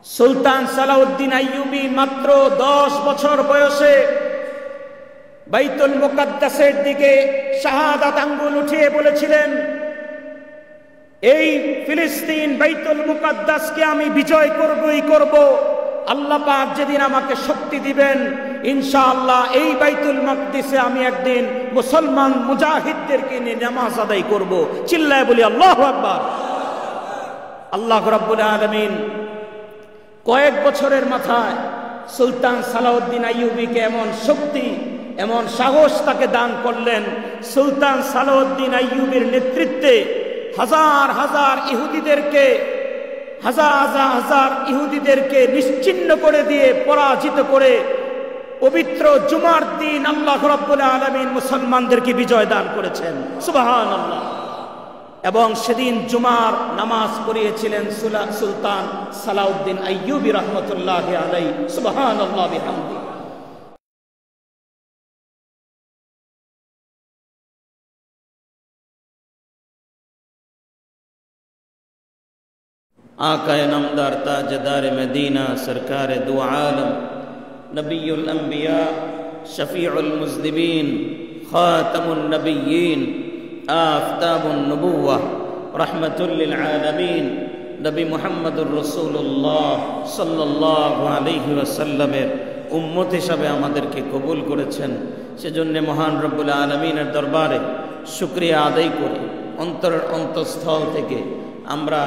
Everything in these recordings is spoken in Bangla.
সুলতান সালাউদ্দিন আইয়ুবী মাত্র 10 বছর বয়সে বাইতুল মুকাদ্দাসের দিকে শাহাদাত আঙ্গুল উঠিয়ে বলেছিলেন, এই ফিলিস্তিন বাইতুল মুকাদ্দাসকে আমি বিজয় করবই করব। আল্লাহ পাক যেদিন আমাকে শক্তি দিবেন, ইনশাআল্লাহ এই বাইতুল মাকদিসে আমি একদিন মুসলমান মুজাহিদদেরকে নিয়ে নামাজ আদায় করব। চিল্লায় বলি আল্লাহু আকবার। আল্লাহ রাব্বুল আলামিন কয়েক বছরের মাথায় সুলতান সালাউদ্দিন আইয়ুবীকে এমন শক্তি, এমন সাহস তাকে দান করলেন। সুলতান সালাউদ্দিন আইয়ুবীর নেতৃত্বে হাজার হাজার ইহুদিদেরকে নিশ্চিহ্ন করে দিয়ে, পরাজিত করে পবিত্র জুমার দিন আল্লাহ রাব্বুল আলামিন মুসলমানদেরকে বিজয় দান করেছেন। সুবহানাল্লাহ। এবং সেদিন জুমার নামাজ পড়িয়েছিলেন সুলতান সালাউদ্দিন আইয়ুবী রাহমাতুল্লাহি আলাইহি। সুবহানাল্লাহ বিহামদি। आकाए नामदार ताजदार मदीना सरकार दो आलम नबीउल अंबिया शफीउल मुज़निबीन खातमुन नबिय्यीन आफ़ताबुन नबुव्वा रहमतुल लिल आलमीन नबी मुहम्मदुर रसूलुल्लाह सल्लल्लाहु अलैहि वसल्लमेर उम्मत हिसाबे आमादेरके कबुल करेছেন। সেজন্য মহান রব্বুল আলামিনের দরবারে শুকরিয়া আদায় করি। অন্তরের অন্তঃস্থল থেকে আমরা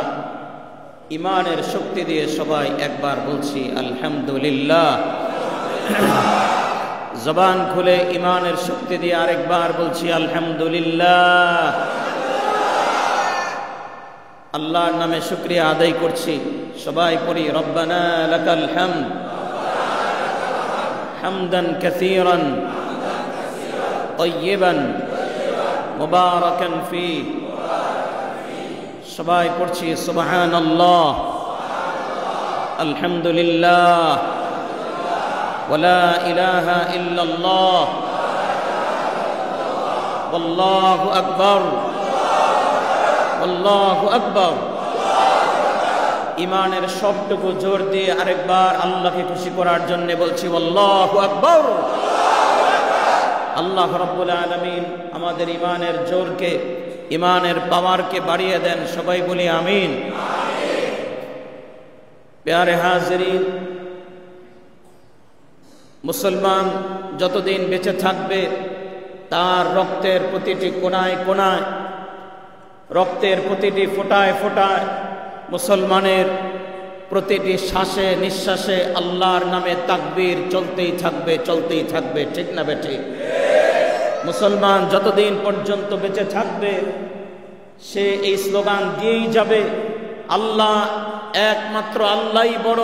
ইমানের শক্তি দিয়ে সবাই একবার বলছি আলহামদুলিল্লাহ। জবান খুলে ইমানের শক্তি দিয়ে আরেকবার বলছি আলহামদুলিল্লাহ। আল্লাহর নামে শুকরিয়া আদায় করছি। সবাই পড়ি রব্বানা লাকাল হামদ হামদান কাসীরান তাইয়িবান মুবারাকান ফীহি। সবাই পড়ছি সুবহানাল্লাহ আলহামদুলিল্লাহ ওয়ালা ইলাহা ইল্লাল্লাহ ওয়াল্লাহু আকবার আল্লাহু আকবার। ইমানের সবটুকু জোর দিয়ে আরেকবার আল্লাহকে খুশি করার জন্য বলছি আল্লাহু আকবার। আল্লাহ রাব্বুল আলামিন আমাদের ইমানের জোরকে, ইমানের পাওয়ারকে বাড়িয়ে দেন। সবাই বলি আমিন। প্যারে হাজিরিন, মুসলমান যতদিন বেঁচে থাকবে তার রক্তের প্রতিটি কোনায় কোনায়, রক্তের প্রতিটি ফোঁটায় ফোঁটায়, মুসলমানের প্রতিটি শ্বাসে নিঃশ্বাসে আল্লাহর নামে তাকবীর চলতেই থাকবে, চলতেই থাকবে। ঠিক না বেঠিক? মুসলমান যতদিন পর্যন্ত বেঁচে থাকবে সে এই স্লোগান দিয়েই যাবে, আল্লাহ একমাত্র আল্লাহই বড়,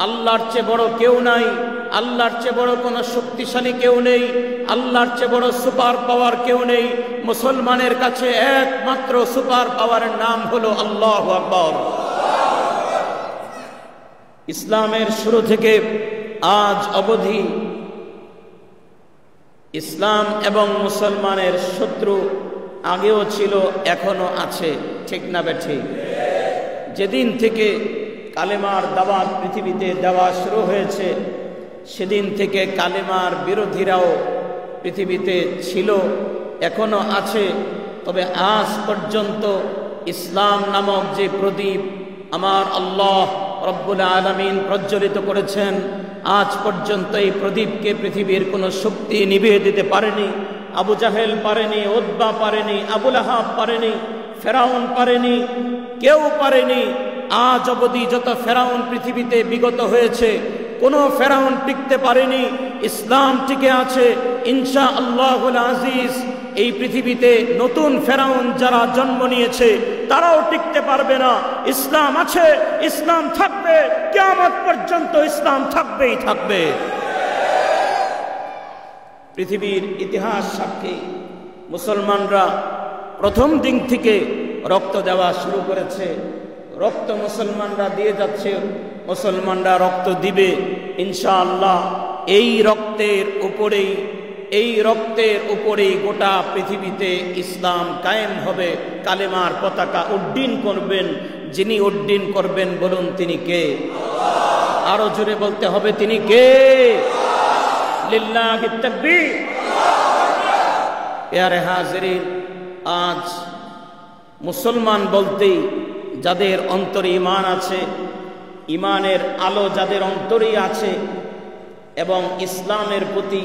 আল্লাহর চেয়ে বড় কেউ নাই, আল্লাহর চেয়ে বড় কোনো শক্তিশালী কেউ নেই, আল্লাহর চেয়ে বড় সুপার পাওয়ার কেউ নেই। মুসলমানের কাছে একমাত্র সুপার পাওয়ারের নাম হলো আল্লাহু আকবার। ইসলামের শুরু থেকে আজ অবধি ইসলাম এবং মুসলমানের শত্রু আগেও ছিল, এখনো আছে। ঠিক না বেঠিক? যেদিন থেকে কালেমার দাওয়াত পৃথিবীতে দেওয়া শুরু হয়েছে সেদিন থেকে কালেমার বিরোধীরাও পৃথিবীতে ছিল, এখনো আছে। তবে আজ পর্যন্ত ইসলাম নামক যে প্রদীপ আমার আল্লাহ রব্বুল আলামিন প্রজ্বলিত করেছেন, আজ পর্যন্ত এই প্রদীপকে পৃথিবীর কোনো শক্তি নিভিয়ে দিতে পারেনি। আবু জাহেল পারেনি, উতবা পারেনি, আবু লাহাব পারেনি, ফেরাউন পারেনি, কেউ পারেনি। আজ অবধি যত ফেরাউন পৃথিবীতে বিগত হয়েছে কোনো ফেরাউন টিকতে পারেনি। ইসলাম টিকে আছে ইনশাআল্লাহুল আজিজ। এই পৃথিবীতে নতুন ফেরাউন যারা জন্ম নিয়েছে তারাও টিকতে পারবে না। ইসলাম আছে, ইসলাম থাকবে, কিয়ামত পর্যন্ত ইসলাম থাকবেই থাকবে। পৃথিবীর ইতিহাস সাক্ষী, মুসলমানরা প্রথম দিন থেকে রক্ত দেওয়া শুরু করেছে। রক্ত মুসলমানরা দিয়ে যাচ্ছে, মুসলমানরা রক্ত দিবে ইনশাআল্লাহ। এই রক্তের উপরেই গোটা পৃথিবীতে ইসলাম কায়েম হবে। কালেমার পতাকা উড্ডীন করবেন। যিনি উড্ডীন করবেন বলুন তিনি কে? আরো জোরে বলতে হবে তিনি কে? লিল্লাহি তাকবীর। প্যারে হাজিরিন, আজ মুসলমান বলতেই যাদের অন্তরে ঈমান আছে, ঈমানের আলো যাদের অন্তরে আছে এবং ইসলামের প্রতি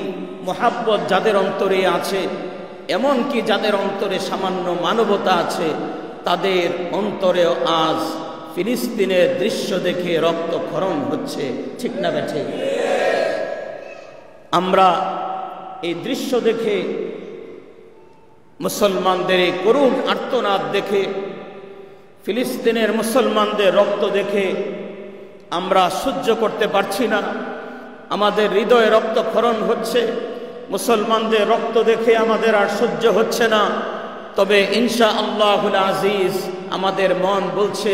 মুহাব্বত যাদের অন্তরে আছে, এমনকি যাদের অন্তরে সামান্য মানবতা আছে, তাদের অন্তরেও আজ ফিলিস্তিনের দৃশ্য দেখে রক্তক্ষরণ হচ্ছে। ঠিক না বেঠে? আমরা এই দৃশ্য দেখে, মুসলমানদের এই করুণ আর্তনাদ দেখে, ফিলিস্তিনের মুসলমানদের রক্ত দেখে আমরা সহ্য করতে পারছি না। আমাদের হৃদয়ে রক্তক্ষরণ হচ্ছে। মুসলমানদের রক্ত দেখে আমাদের আর সহ্য হচ্ছে না। তবে ইনশাআল্লাহুল আজিজ আমাদের মন বলছে,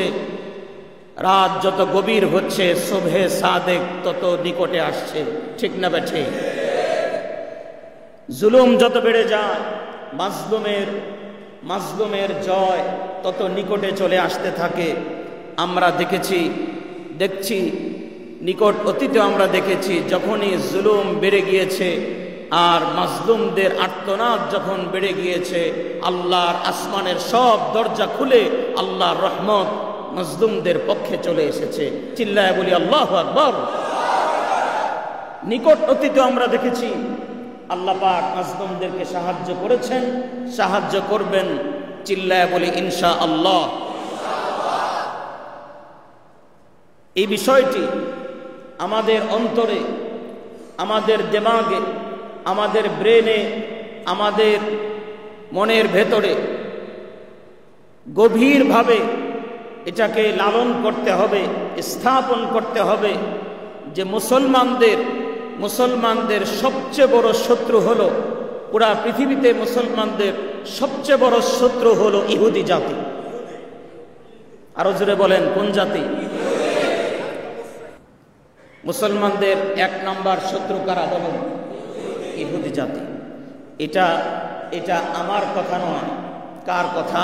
রাত যত গভীর হচ্ছে সুবহে সাদেক তত নিকটে আসছে। ঠিক না বেঠে? জুলুম যত বেড়ে যায়, মাজলুমের জয় তত নিকটে চলে আসতে থাকে। আমরা দেখছি নিকট অতীতে আমরা দেখেছি, যখনই জুলুম বেড়ে গিয়েছে আর মাজলুমদের আর্তনাদ যখন বেড়ে গিয়েছে, আল্লাহর আসমানের সব দরজা খুলে আল্লাহর রহমত মাজলুমদের পক্ষে চলে এসেছে। চিল্লায় বলি আল্লাহু আকবার। নিকট অতীতে আমরা দেখেছি আল্লাহ পাক মাজলুমদেরকে সাহায্য করেছেন, সাহায্য করবেন। চিল্লায় বলি ইনশাআল্লাহ। এই বিষয়টি আমাদের অন্তরে, আমাদের দিমাগে, আমাদের ব্রেনে, আমাদের মনের ভেতরে গভীরভাবে এটাকে লালন করতে হবে, স্থাপন করতে হবে যে মুসলমানদের সবচেয়ে বড় শত্রু হলো, পুরা পৃথিবীতে মুসলমানদের সবচেয়ে বড় শত্রু হলো ইহুদি জাতি। আরো জোরে বলেন, কোন জাতি? মুসলমানদের এক নাম্বার শত্রু কারা বলেন? ইহুদি জাতি। এটা আমার কথা নয়। কার কথা?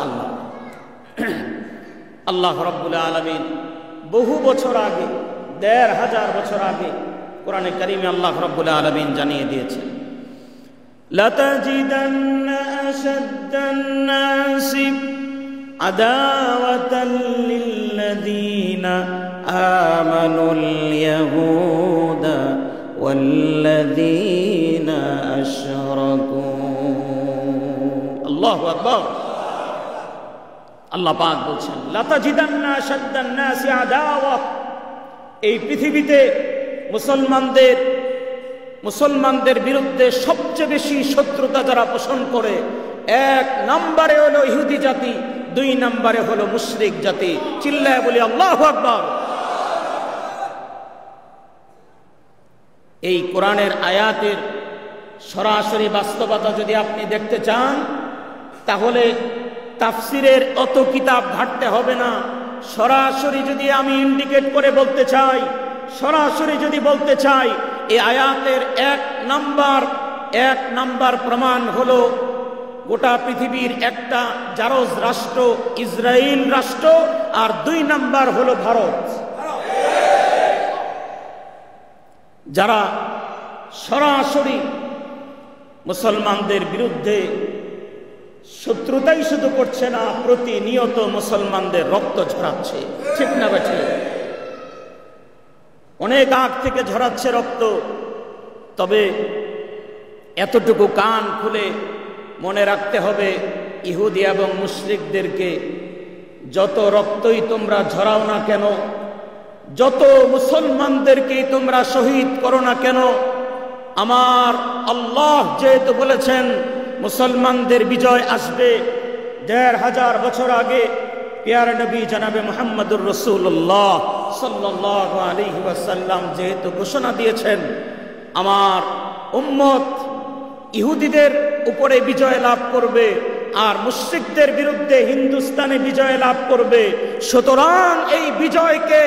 আল্লাহ। আল্লাহ রাব্বুল আলামিন বহু বছর আগে, ১৫০০ বছর আগে কোরআনে কারিমে আল্লাহ রাব্বুল আলামিন জানিয়ে দিয়েছেন, লাতাজিদান্না আশাদ্দান নাসি আদাওয়াতাল লিল্লাযীনা আমানুল ইয়াহুদা ওয়াল্লাযীনা আশরাকু। আল্লাহু আকবার। আল্লাহ পাক বলছেন, লাতাজিদান্না আশাদ্দান নাসি আদাওয়া। এই পৃথিবীতে মুসলমানদের বিরুদ্ধে সবচেয়ে বেশি শত্রুতা যারা পোষণ করে, ১ নম্বরে হলো ইহুদি জাতি, ২ নম্বরে হলো মুশরিক জাতি। চিল্লায় বলি আল্লাহু আকবার। এই কোরআনের আয়াতের সরাসরি বাস্তবতা যদি আপনি দেখতে চান, তাহলে তাফসিরের অত কিতাব ঘাটতে হবে না। সরাসরি যদি আমি ইন্ডিকেট করে বলতে চাই, সরাসরি যদি বলতে চাই, এই আয়াতের ১ নাম্বার প্রমাণ হলো গোটা পৃথিবীর একটা জারজ রাষ্ট্র ইসরায়েল রাষ্ট্র, আর ২ নাম্বার হলো ভারত, যারা সরাসরি মুসলমানদের বিরুদ্ধে শত্রুতাই শুধু করছে না, প্রতিনিয়ত মুসলমানদের রক্ত ঝরাচ্ছে। ঠিক না বেঠে? অনেক আগ থেকে ঝরাচ্ছে রক্ত। তবে এতটুকু কান খুলে মনে রাখতে হবে, ইহুদি এবং মুশরিকদেরকে যত রক্তই তোমরা ঝরাও না কেন, যত মুসলমানদেরকেই তোমরা শহীদ করো না কেন, আমার আল্লাহ যেহেতু বলেছেন মুসলমানদের বিজয় আসবে, ১৫০০ বছর আগে প্যারা নবী জনাবে মুহাম্মদুর রাসূলুল্লাহ সাল্লাল্লাহু আলাইহি ওয়াসাল্লাম যেহেতু ঘোষণা দিয়েছেন আমার উম্মত ইহুদিদের উপরে বিজয় লাভ করবে আর মুশরিকদের বিরুদ্ধে হিন্দুস্তানে বিজয় লাভ করবে, সুতরাং এই বিজয়কে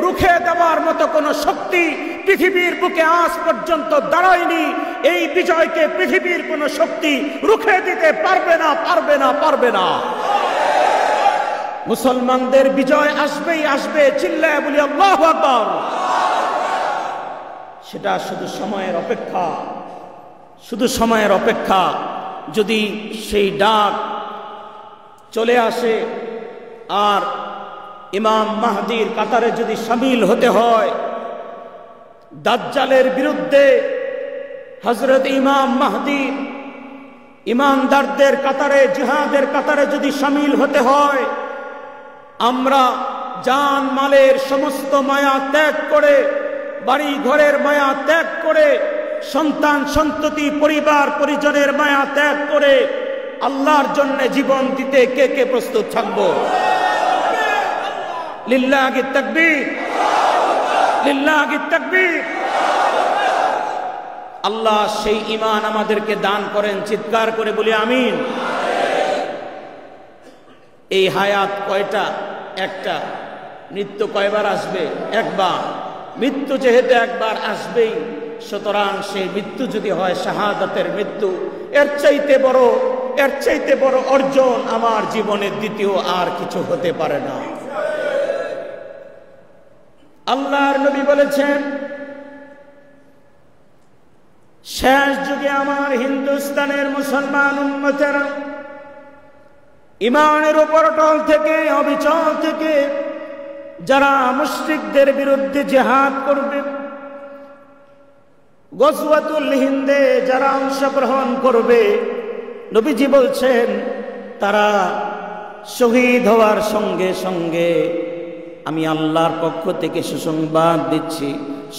রুখে দেওয়ার মতো কোনো শক্তি পৃথিবীর বুকে আজ পর্যন্ত দাঁড়ায়নি। এই বিজয়কে পৃথিবীর কোনো শক্তি রুখে দিতে পারবে না। মুসলমানদের বিজয় আসবেই আসবে, চিল্লায় বলি আল্লাহু আকবার। সেটা শুধু সময়ের অপেক্ষা, শুধু সময়ের অপেক্ষা। যদি সেই ডাক চলে আসে আর ইমাম মাহদির কাতারে যদি শামিল হতে হয়, দাজ্জালের বিরুদ্ধে হযরত ইমাম মাহদি ইমানদারদের কাতারে, জিহাদের কাতারে যদি শামিল হতে হয়, আমরা জান মালের সমস্ত মায়া ত্যাগ করে, বাড়ি ঘরের মায়া ত্যাগ করে, সন্তান সন্ততি পরিবার পরিজনের মায়া ত্যাগ করে আল্লাহর জন্য জীবন দিতে কে কে প্রস্তুত থাকবো? লিল্লাহি তাকবীর, লিল্লাহি তাকবীর। আল্লাহ সেই ঈমান আমাদেরকে দান করেন, চিৎকার করে বলি আমিন। এই হায়াত কয়টা? একটা। মৃত্যু কয়বার আসবে? একবার। মৃত্যু যেহেতু একবার আসবেই, সুতরাং সেই মৃত্যু যদি হয় শাহাদাতের মৃত্যু, এর চাইতে বড় অর্জন আমার জীবনের দ্বিতীয় আর কিছু হতে পারে না। আল্লাহর নবী বলেছেন, শেষ যুগে আমার হিন্দুস্তানের মুসলমান উম্মতেরা ঈমানের উপর অটল থেকে, অবিচল থেকে যারা মুশরিকদের বিরুদ্ধে জিহাদ করবে, গজওয়াতুল হিন্দে যারা অংশগ্রহণ করবে, নবীজি বলছেন তারা শহীদ হওয়ার সঙ্গে সঙ্গে আমি আল্লাহর পক্ষ থেকে সুসংবাদ দিচ্ছি,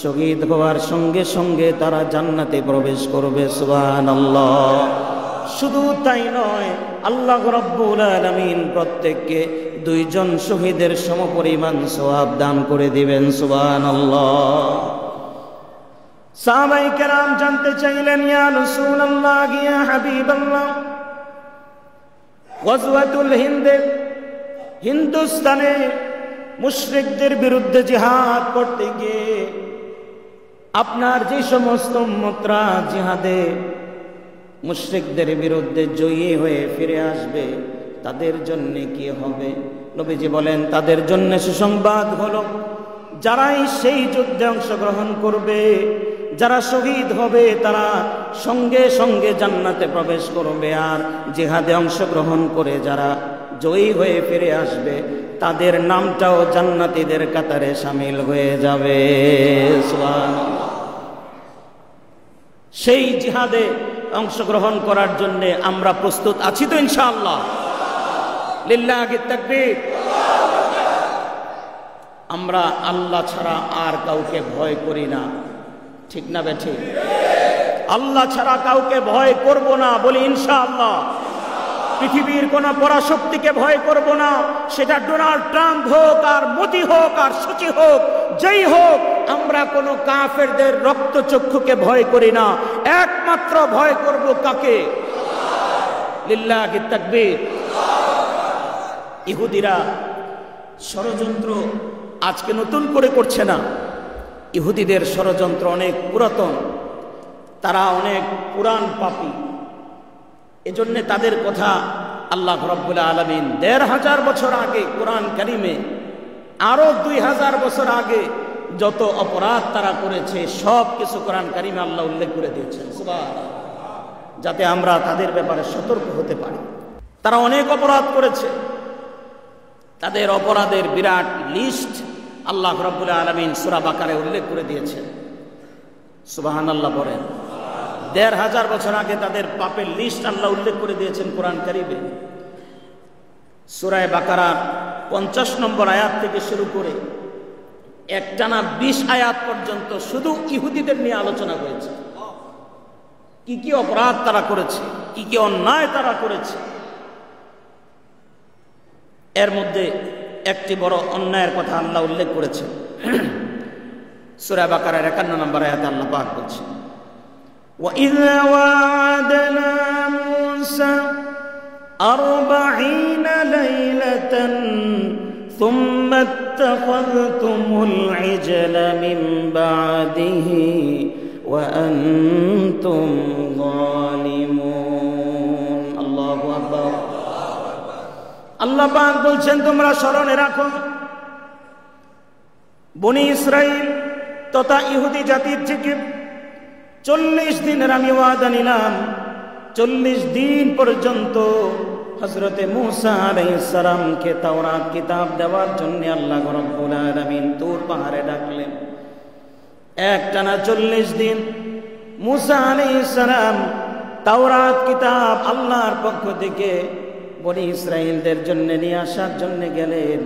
শহীদ হওয়ার সঙ্গে সঙ্গে তারা জান্নাতে প্রবেশ করবে। সুবহানাল্লাহ। শুধু তাই নয়, আল্লাহ রাব্বুল আলামিন প্রত্যেককে 2 জন শহীদের সমপরিমাণ সওয়াব দান করে দিবেন। সুবহানাল্লাহ। সাহাবায়ে কেরাম জানতে চাইলেন, ইয়া রাসূলুল্লাহ, ইয়া হাবিবাল্লাহ, গজওয়াতুল হিন্দে, হিন্দুস্তানে মুশরিকদের বিরুদ্ধে জিহাদ করতে গিয়ে আপনার যে সমস্ত উম্মতরা জিহাদে মুশরিকদের বিরুদ্ধে জয়ী হয়ে ফিরে আসবে, তাদের জন্য কি হবে? নবীজি বলেন, তাদের জন্য সুসংবাদ হলো, যারাই সেই যুদ্ধে অংশগ্রহণ করবে, যারা শহীদ হবে, তারা সঙ্গে সঙ্গে জান্নাতে প্রবেশ করবে। আর জিহাদে অংশগ্রহণ করে যারা জয়ী হয়ে ফিরে আসবে, তাদের নামটাও জান্নাতীদের কাতারে শামিল হয়ে যাবে। সুবহানাল্লাহ। সেই জিহাদে অংশগ্রহণ করার জন্য আমরা প্রস্তুত আছি তো ইনশাআল্লাহ? লিল্লাহি তাকবীর। আমরা আল্লাহ ছাড়া আর কাউকে ভয় করি না, ঠিক না বেঠিক? আল্লাহ ছাড়া কাউকে ভয় করব না, বলি ইনশাআল্লাহ। পৃথিবীর কোন পরাশক্তিকে ভয় করব না, সেটা ডোনাল্ড ট্রাম্প হোক, আর মোদি হোক, আর সূচি হোক, যেই হোক। আমরা কোন কাফেরদের রক্তচক্ষুকে ভয় করি না, একমাত্র ভয় করব কাকে? লিল্লাহি তাকবীর। ইহুদিরা ষড়যন্ত্র আজকে নতুন করে করছে না, ইহুদিদের ষড়যন্ত্র অনেক পুরাতন, তারা অনেক পুরান পাপী। এজন্য তাদের কথা আল্লাহ রাব্বুল আলামিন ১৫০০ বছর আগে কোরআন কারীমে, আরো ২০০০ বছর আগে যত অপরাধ তারা করেছে সব কিছু কোরআন কারীমে আল্লাহ উল্লেখ করে দিয়েছেন। সুবহানাল্লাহ। যাতে আমরা তাদের ব্যাপারে সতর্ক হতে পারি। তারা অনেক অপরাধ করেছে, তাদের অপরাধের বিরাট লিস্ট আল্লাহ রাব্বুল আলামিন সূরা বাকারায় উল্লেখ করে দিয়েছেন। সুবহানাল্লাহ বলেন। ১৫০০ বছর আগে তাদের পাপের লিস্ট আল্লাহ উল্লেখ করে দিয়েছেন কোরআন কারীমে। সূরা বাকারার ৫০ নম্বর আয়াত থেকে শুরু করে একটানা ২০ আয়াত পর্যন্ত শুধু ইহুদিদের নিয়ে আলোচনা হয়েছে। কি কি অপরাধ তারা করেছে, কি কি অন্যায় তারা করেছে। এর মধ্যে একটি বড় অন্যায়ের কথা আল্লাহ উল্লেখ করেছেন। সূরা বাকারার ৫১ নম্বর আয়াতে আল্লাহ পাক বলছেন, وَإِذَا وَعَدْنَا مُوسَى 40 لَيْلَةً ثُمَّ اتَّخَذْتُمُ الْعِجْلَ مِنْ بَعْدِهِ وَأَنْتُمْ ظَالِمُونَ। আল্লাহু আকবার। আল্লাহ পাক বলছেন তোমরা স্মরণে রাখো বনি ইসরাইল তথা ইহুদি জাতির থেকে 40 দিনের আমি ওয়াদা নিলাম। 40 দিন পর্যন্ত হযরতে মূসা আলাইহিস সালামকে তাওরাত কিতাব দেওয়ার জন্য আল্লাহ রাব্বুল আলামিন তুর পাহাড়ে ডাকলেন। একটানা 40 দিন মূসা আলাইহিস সালাম তাওরাত কিতাব আল্লাহর পক্ষ থেকে বনি ইসরাইলদের জন্য নিয়ে আসার জন্য গেলেন।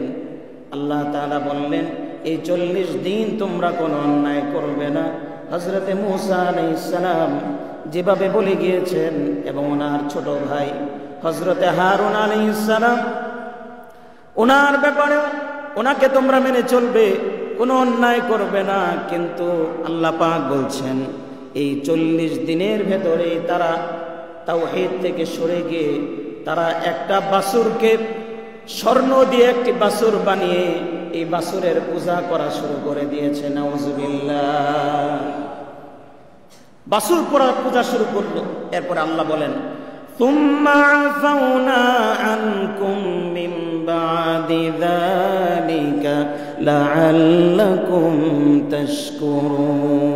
আল্লাহ তাআলা বললেন এই 40 দিন তোমরা কোনো অন্যায় করবে না। হযরতে মূসা আলাইহিস সালাম যেভাবে বলে গিয়েছেন এবং ওনার ছোট ভাই হযরতে হারুন আলাইহিস সালাম ওনার ব্যাপারে ওনাকে তোমরা মেনে চলবে, কোনো অন্যায় করবে না। কিন্তু আল্লাহ পাক বলছেন এই 40 দিনের ভেতরে তারা তাওহীদ থেকে সরে গিয়ে তারা একটা বাছুরকে স্বর্ণ দিয়ে একটি বাছুর বানিয়ে এই বাছুরের পূজা করা শুরু করে দিয়েছে। নাউযুবিল্লাহ। বাছুর পূজা শুরু করলো। এরপর আল্লাহ বলেন সুম্মা আফাউনা আনকুম মিন বাদি যালিকা লাআল্লাকুম তাশকুরুন।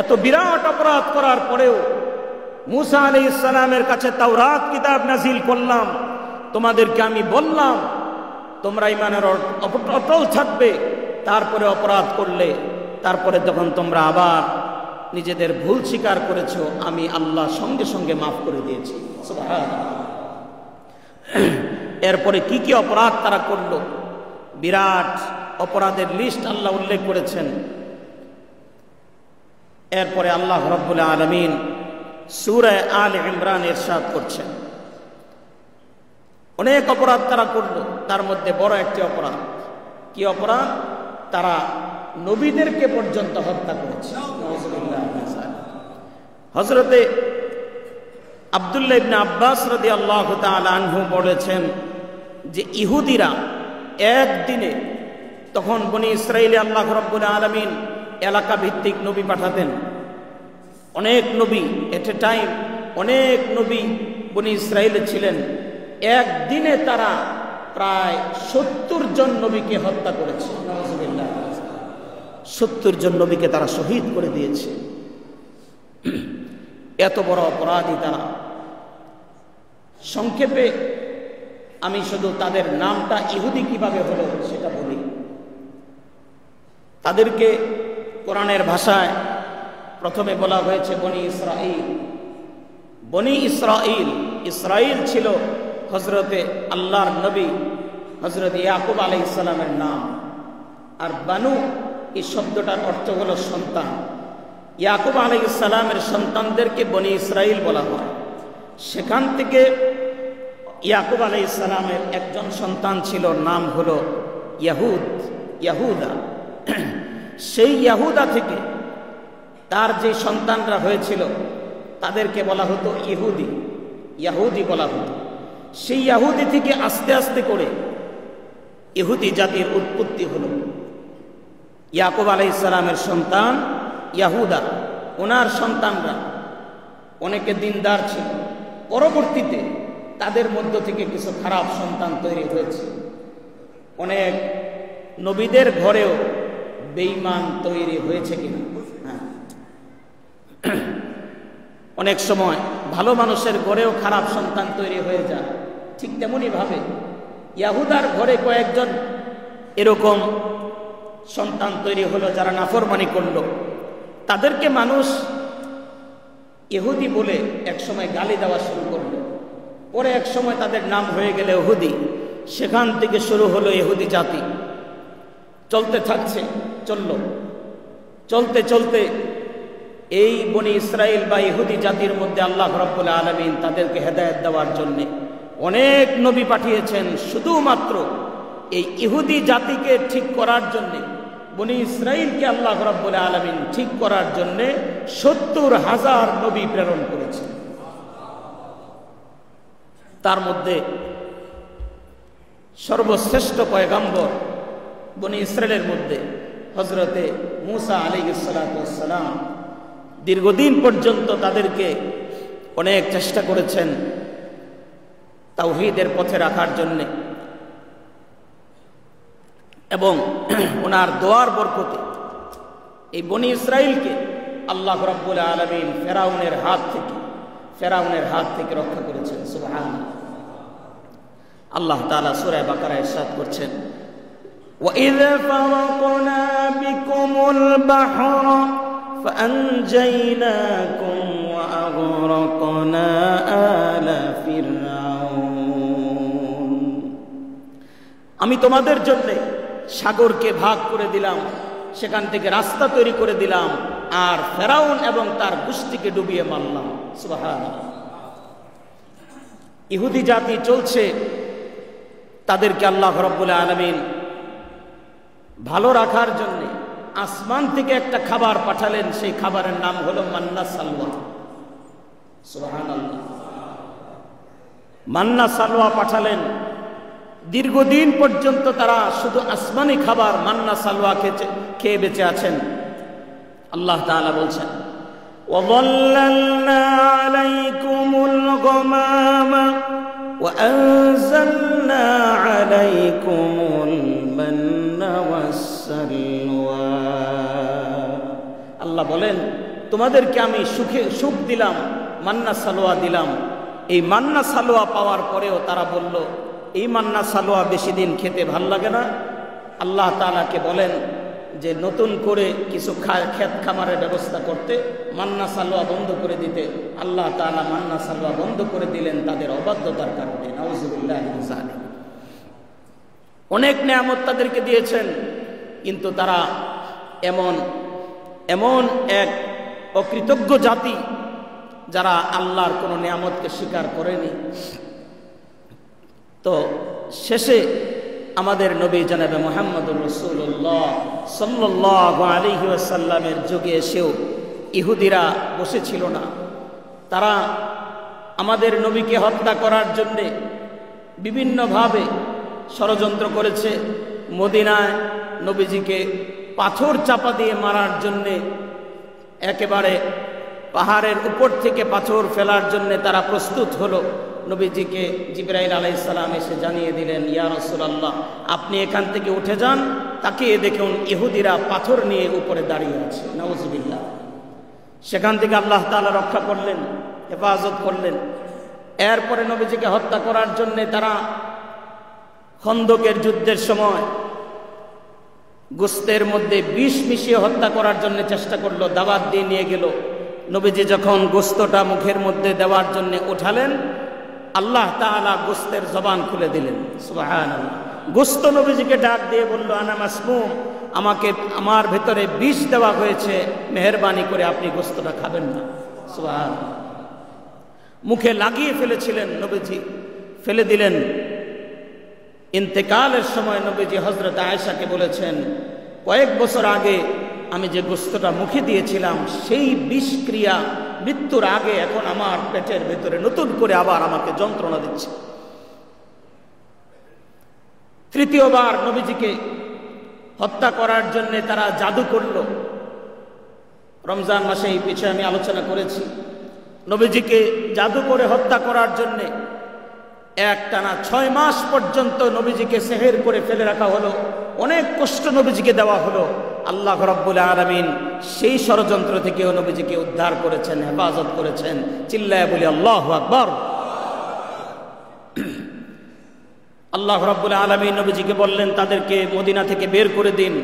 এত বিরাট অপরাধ করার পরেও মূসা আলাইহিস সালামের কাছে তাওরাত কিতাব নাজিল করলাম, তোমাদেরকে আমি বললাম তোমরা ঈমানের অটল থাকবে, তারপরে অপরাধ করলে, তারপরে যখন তোমরা আবার নিজেদের ভুল স্বীকার করেছো আমি আল্লাহ সঙ্গে সঙ্গে মাফ করে দিয়েছি। সুবহানাল্লাহ। এরপরে কি কি অপরাধ তারা করলো, বিরাট অপরাধের লিস্ট আল্লাহ উল্লেখ করেছেন। এরপরে আল্লাহ রাব্বুল আলামিন সূরা আলে ইমরান ইরশাদ করছেন অনেক অপরাধ তারা করলো, তার মধ্যে বড় একটি অপরাধ। কি অপরাধ? তারা নবীদেরকে পর্যন্ত হত্যা করেছে। হযরতে আব্দুল্লাহ ইবনে আব্বাস রাদিয়াল্লাহু তাআলা আনহু বলেছেন যে ইহুদিরা একদিনে, তখন বনি ইসরাইলে আল্লাহ রাব্বুল আলামিন এলাকা ভিত্তিক নবী পাঠাতেন, অনেক নবী এট এ টাইম, অনেক নবী বনি ইসরাইলে ছিলেন। একদিনে তারা প্রায় 70 জন নবীকে হত্যা করেছে। নাউযুবিল্লাহ। 70 জন নবীকে তারা শহীদ করে দিয়েছে। এত বড় অপরাধী তারা। সংক্ষেপে আমি শুধু তাদের নামটা ইহুদি কিভাবে হলো সেটা বলি। তাদেরকে কোরআনের ভাষায় প্রথমে বলা হয়েছে বনি ইসরাইল। বনি ইসরাইল, ইসরাইল ছিল হযরতে আল্লাহর নবী হযরত ইয়াকুব আলাইহিস সালামের নাম। আর বানু এই শব্দটার অর্থ হলো সন্তান। ইয়াকুব আলাইহিস সালামের সন্তানদেরকে বনি ইসরাইল বলা হয়। সেখান থেকে ইয়াকুব আলাইহিস সালামের একজন সন্তান ছিল, নাম হলো ইয়াহুদা। সেই ইয়াহুদা থেকে তার যে সন্তানরা হয়েছিল তাদেরকে বলা হতো ইহুদি বলা হতো। সেই ইহুদি থেকে আস্তে আস্তে করে ইহুদি জাতির উৎপত্তি হলো। ইয়াকুব আলাইহিস সালামের সন্তান ইয়াহুদা, ওনার সন্তানরা অনেকে দিনদার ছিল। পরবর্তীতে তাদের মধ্য থেকে কিছু খারাপ সন্তান তৈরি হয়েছে। অনেক নবীদের ঘরেও বেঈমান তৈরি হয়েছে কিনা? হ্যাঁ, অনেক সময় ভালো মানুষের ঘরেও খারাপ সন্তান তৈরি হয়ে যায়। ঠিক তেমনি ভাবে ইয়াহুদার ঘরে কয়েকজন এরকম সন্তান তৈরি হলো যারা নাফরমানি করলো। তাদেরকে মানুষ ইহুদি বলে একসময় গালি দেওয়া শুরু করলো। পরে এক সময় তাদের নাম হয়ে গেল ইহুদি। সেখান থেকে শুরু হলো ইহুদি জাতি। চলতে থাকছে, চলতে চলতে এই বনি ইসরাইল বা ইহুদি জাতির মধ্যে আল্লাহ রাব্বুল আলামিন তাদেরকে হেদায়েত দেওয়ার জন্য অনেক নবী পাঠিয়েছেন। শুধুমাত্র এই ইহুদি জাতিকে ঠিক করার জন্য, বনি ইসরাইলকে আল্লাহ রাব্বুল আলামিন ঠিক করার জন্য 70,000 নবী প্রেরণ করেছেন। তার মধ্যে সর্বশ্রেষ্ঠ পয়গম্বর বনি ইসরাইলের মধ্যে হযরতে মূসা আলাইহিস সালাতু ওয়াস সালাম। দীর্ঘদিন পর্যন্ত তাদেরকে অনেক চেষ্টা করেছেন, তাওহীদের পথে রাখার জন্যে এবং ওনার দোয়ার বরকতে এই বনি ইসরাইলকে আল্লাহ রাব্বুল আলামিন ফেরাউনের হাত থেকে রক্ষা করেছেন। সুবহানাল্লাহ। আল্লাহ তাআলা সূরা বাকারায় ইরশাদ করছেন, وَإِذْ فَرَقْنَا بِكُمُ الْبَحْرَ فَأَنْجَيْنَاكُمْ وَأَغْرَقْنَا آلَ فِرْعَوْنَ। আমি তোমাদের জন্য সাগরকে ভাগ করে দিলাম, সেখান থেকে রাস্তা তৈরি করে দিলাম, আর ফেরাউন এবং তার গোষ্ঠীকে ডুবিয়ে মারলাম। সুবহানাল্লাহ। ইহুদি জাতি চলছে, তাদেরকে আল্লাহ রাব্বুল আলামিন ভালো রাখার জন্য আসমান থেকে একটা খাবার পাঠালেন, সেই খাবারের নাম হলো মান্না সালওয়া। সুবহানাল্লাহ। মান্না সালওয়া পাঠালেন। দীর্ঘদিন পর্যন্ত তারা শুধু আসমানি খাবার মান্না সালওয়া খেয়ে বেঁচে আছেন। আল্লাহ তাআলা বলছেন, وَظَلَّلْنَا عَلَيْكُمُ الْغَمَامَ وَأَنزَلْنَا عَلَيْكُمُ الْمَنَّ وَالسَّلْوَى। আল্লাহ বলেন, তোমাদেরকে আমি সুখ দিলাম, মান্না সালোয়া দিলাম। এই মান্না সালোয়া পাওয়ার পরেও তারা বলল, এই মান্না সালোয়া বেশি দিন খেতে ভাল লাগে না। আল্লাহ তাআলাকে বলেন যে নতুন করে কিছু ক্ষেত খামারের ব্যবস্থা করতে, মান্না সালোয়া বন্ধ করে দিতে। আল্লাহ তাআলা মান্না সালোয়া বন্ধ করে দিলেন তাদের অবাধ্যতার কারণে। নাউযুবিল্লাহি মিন যালিক। অনেক নেয়ামত তাদেরকে দিয়েছেন, কিন্তু তারা এমন এক অকৃতজ্ঞ জাতি যারা আল্লাহর কোনো নেয়ামতকে স্বীকার করেনি। তো শেষে আমাদের নবী জনাবে মুহাম্মদুর রাসূলুল্লাহ সাল্লাল্লাহু আলাইহি ওয়াসাল্লামের যুগে এসেও ইহুদিরা বসেছিল না। তারা আমাদের নবীকে হত্যা করার জন্যে বিভিন্নভাবে ষড়যন্ত্র করেছে। মদিনায় নবীজিকে পাথর চাপা দিয়ে মারার জন্যে, একেবারে পাহাড়ের উপর থেকে পাথর ফেলার জন্যে তারা প্রস্তুত হলো। নবীজিকে জিবরাইল আলাইহিস সালাম এসে জানিয়ে দিলেন, ইয়া রাসূলুল্লাহ, আপনি এখান থেকে উঠে যান, তাকিয়ে দেখুন ইহুদিরা পাথর নিয়ে উপরে দাঁড়িয়ে আছে। নাউযুবিল্লাহ। সেখান থেকে আল্লাহ তাআলা রক্ষা করলেন, হেফাজত করলেন। এরপরে নবীজিকে হত্যা করার জন্যে তারা খন্দকের যুদ্ধের সময় গোশতের মধ্যে বিষ মিশিয়ে হত্যা করার জন্য চেষ্টা করলো, দাওয়াত দিয়ে নিয়ে গেল। নবীজি যখন গোশতটা মুখের মধ্যে দেওয়ার জন্য উঠালেন, আল্লাহ তাআলা গোশতের জবান খুলে দিলেন। সুবহানাল্লাহ। গোশত নবীজিকে ডাক দিয়ে বলল, আনা মাসমুম, আমার ভেতরে বিষ দেওয়া হয়েছে, মেহেরবানি করে আপনি গোশতটা খাবেন না। সুবহানাল্লাহ। মুখে লাগিয়ে ফেলেছিলেন নবীজি, ফেলে দিলেন। ইন্তেকালের সময় নবীজি হযরত আয়েশাকে বলেছেন, কয়েক বছর আগে আমি যে গোশতটা মুখে দিয়েছিলাম, সেই বিষক্রিয়া মৃত্যুর আগে এখন আমার পেটের ভেতরে নতুন করে আবার আমাকে যন্ত্রণা দিচ্ছে। তৃতীয়বার নবীজিকে হত্যা করার জন্য তারা জাদু করল। রমজান মাসে এই পিছিয়ে আমি আলোচনা করেছি। নবীজিকে জাদু করে হত্যা করার জন্যে একটানা 6 মাস পর্যন্ত নবীজিকে সেহের করে ফেলে রাখা হলো। অনেক কষ্ট নবীজিকে দেওয়া হলো। আল্লাহ রাব্বুল আলামিন সেই ষড়যন্ত্র থেকেও নবীজিকে উদ্ধার করেছেন, হেফাজত করেছেন। চিল্লায় বলি আল্লাহু আকবার। আল্লাহ রাব্বুল আলামিন নবীজিকে বললেন, তাদেরকে মদিনা থেকে বের করে দিন।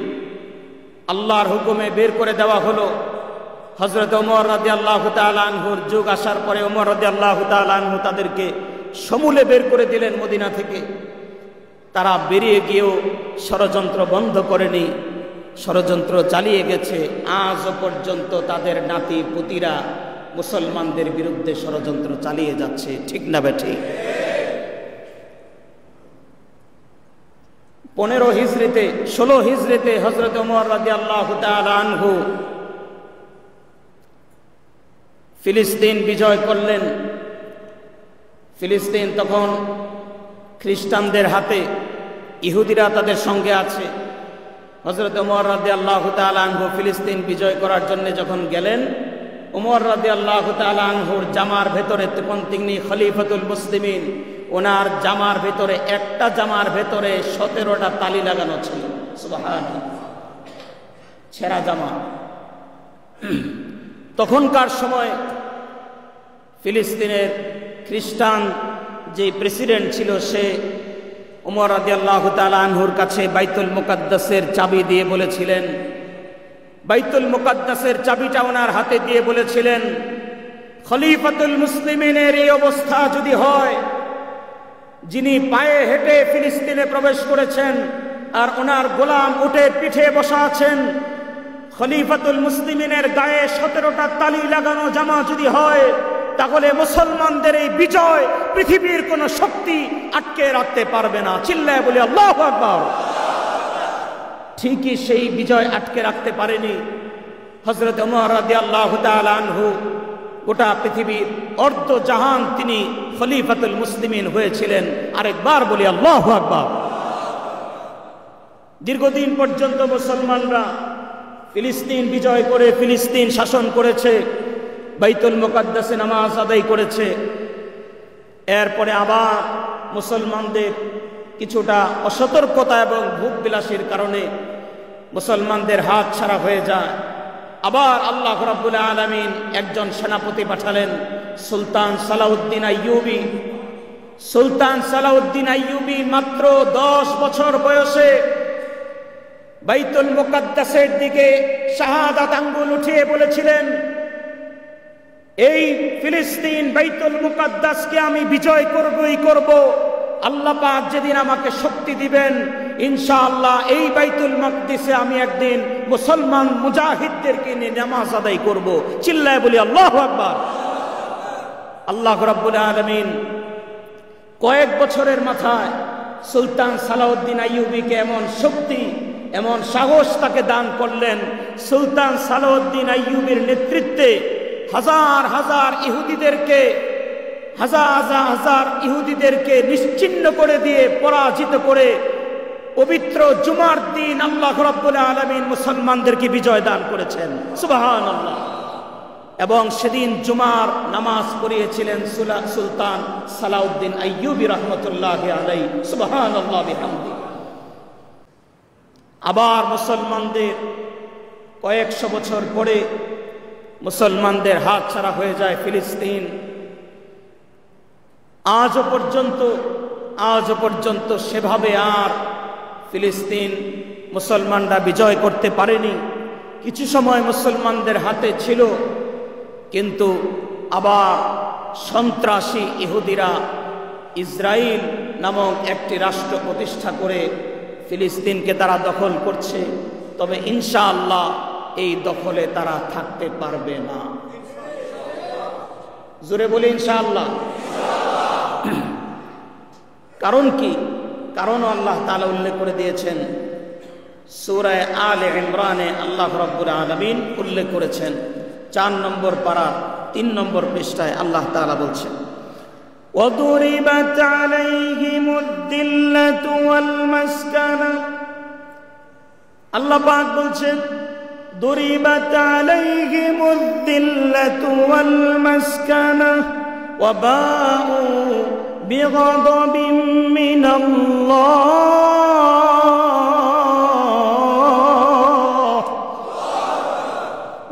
আল্লাহর হুকুমে বের করে দেওয়া হলো। হযরত ওমর রাদিয়াল্লাহু তাআলা আনহুর যুগ আসার পরে ওমর রাদিয়াল্লাহু তাআলা আনহু তাদেরকে সমূলে বের করে দিলেন মদিনা থেকে। তারা বেরিয়ে গিয়েও ষড়যন্ত্র বন্ধ করেনি, ষড়যন্ত্র চালিয়ে গেছে। আজও পর্যন্ত তাদের নাতি পুতিরা মুসলমানদের বিরুদ্ধে ষড়যন্ত্র চালিয়ে যাচ্ছে। ঠিক না বেঠিক? 15 হিজরিতে 16 হিজরিতে হযরত ওমর রাদিয়াল্লাহু তাআলা আনহু ফিলিস্তিন বিজয় করলেন। ফিলিস্তিন তখন খ্রিস্টানদের হাতে, ইহুদিরা তাদের সঙ্গে আছে। হযরত ওমর রাদিয়াল্লাহু তাআলা আনহু ফিলিস্তিন বিজয় করার জন্য যখন গেলেন, ওমর রাদিয়াল্লাহু তাআলা আনহুর জামার ভেতরে তখন তিনি খলিফাতুল মুসলিমিন ওনার জামার ভেতরে, একটা জামার ভেতরে 17টা তালি লাগানো ছিল। সুবহানাল্লাহ, ছেঁড়া জামা। তখনকার সময় ফিলিস্তিনের খ্রিস্টান যে প্রেসিডেন্ট ছিল, সে ওমর রাদিয়াল্লাহু তাআলা আনহুর কাছে বাইতুল মুকাদ্দাসের চাবি দিয়ে বলেছিলেন, বাইতুল মুকাদ্দাসের চাবিটা ওনার হাতে দিয়ে বলেছিলেন, খলিফাতুল মুসলিমিনের এই অবস্থা যদি হয়, যিনি পায়ে হেঁটে ফিলিস্তিনে প্রবেশ করেছেন আর ওনার গোলাম উটের পিঠে বসা আছেন, খলিফাতুল মুসলিমিনের গায়ে 17টা তালি লাগানো জামা যদি হয়, তাহলে মুসলমানদের এই বিজয় পৃথিবীর কোন শক্তি আটকে রাখতে পারবে না। চিল্লায় বলি আল্লাহু আকবার। ঠিকই সেই বিজয় আটকে রাখতে পারেনি। হযরত ওমর রাদিয়াল্লাহু তাআলা আনহু গোটা পৃথিবীর অর্ধ জাহান তিনি খলিফাতুল মুসলিমিন হয়েছিলেন। আরেকবার বলি আল্লাহু আকবার। দীর্ঘদিন পর্যন্ত মুসলমানরা ফিলিস্তিন বিজয় করে ফিলিস্তিন শাসন করেছে, বাইতুল মুকাদ্দাসে নামাজ আদায় করেছে। এরপরে আবার মুসলমানদের কিছুটা অসতর্কতা এবং ভোগ বিলাসের কারণে মুসলমানদের হাত ছাড়া হয়ে যায়। আবার আল্লাহ রাব্বুল আলামিন একজন সেনাপতি পাঠালেন, সুলতান সালাউদ্দিন আইয়ুবী। সুলতান সালাউদ্দিন আইয়ুবী মাত্র 10 বছর বয়সে বাইতুল মুকাদ্দাসের দিকে শাহাদাত আঙ্গুল উঠিয়ে বলেছিলেন, এই ফিলিস্তিন বাইতুল মুকাদ্দাসকে আমি বিজয় করবই করব। আল্লাহ পাক যেদিন আমাকে শক্তি দিবেন, ইনশাআল্লাহ এই বাইতুল মাকদিসে আমি একদিন মুসলমান মুজাহিদদেরকে নিয়ে নামাজ আদায় করব। চিল্লায় বলি আল্লাহু আকবার। আল্লাহ রাব্বুল আলামিন কয়েক বছরের মাথায় সুলতান সালাউদ্দিন আইয়ুবীকে এমন শক্তি, এমন সাহস তাকে দান করলেন, সুলতান সালাউদ্দিন আইয়ুবীর নেতৃত্বে হাজার হাজার ইহুদিদেরকে নিশ্চিহ্ন করে দিয়ে, পরাজিত করে পবিত্র জুমার দিন আল্লাহ রাব্বুল আলামিন মুসলমানদেরকে বিজয় দান করেছেন। সুবহানাল্লাহ। এবং সেদিন জুমার নামাজ পড়িয়েছিলেন সুলতান সালাউদ্দিন আইয়ুবী রাহমাতুল্লাহি আলাইহি। সুবহানাল্লাহ বিহামদি। আবার মুসলমানদের কয়েকশো বছর পরে মুসলমানদের হাত ছাড়া হয়ে যায় ফিলিস্তিন। আজও পর্যন্ত সেভাবে আর ফিলিস্তিন মুসলমানরা বিজয় করতে পারেনি। কিছু সময় মুসলমানদের হাতে ছিল, কিন্তু আবার সন্ত্রাসী ইহুদিরা ইসরায়েল নামক একটি রাষ্ট্র প্রতিষ্ঠা করে ফিলিস্তিনকে তারা দখল করছে। তবে ইনশাআল্লাহ এই দখলে তারা থাকতে পারবে না। জোরে বলি ইনশাআল্লাহ। কারণ কি? কারণ আল্লাহ তাআলা উল্লেখ করে দিয়েছেন সূরা আলে ইমরানে। আল্লাহ রাব্বুল আলামিন উল্লেখ করেছেন 4 নম্বর পারা 3 নম্বর পৃষ্ঠায় আল্লাহ তাআলা বলছেন, وَضُرِبَتْ عَلَيْهِمُ الذِّلَّةُ وَالْمَسْكَنَةُ। আল্লাহ পাক বলছেন, ضُرِبَتْ عَلَيْهِمُ الذِّلَّةُ وَالْمَسْكَنَةُ وَبَاءُوا بِغَضَبٍ مِّنَ اللَّهِ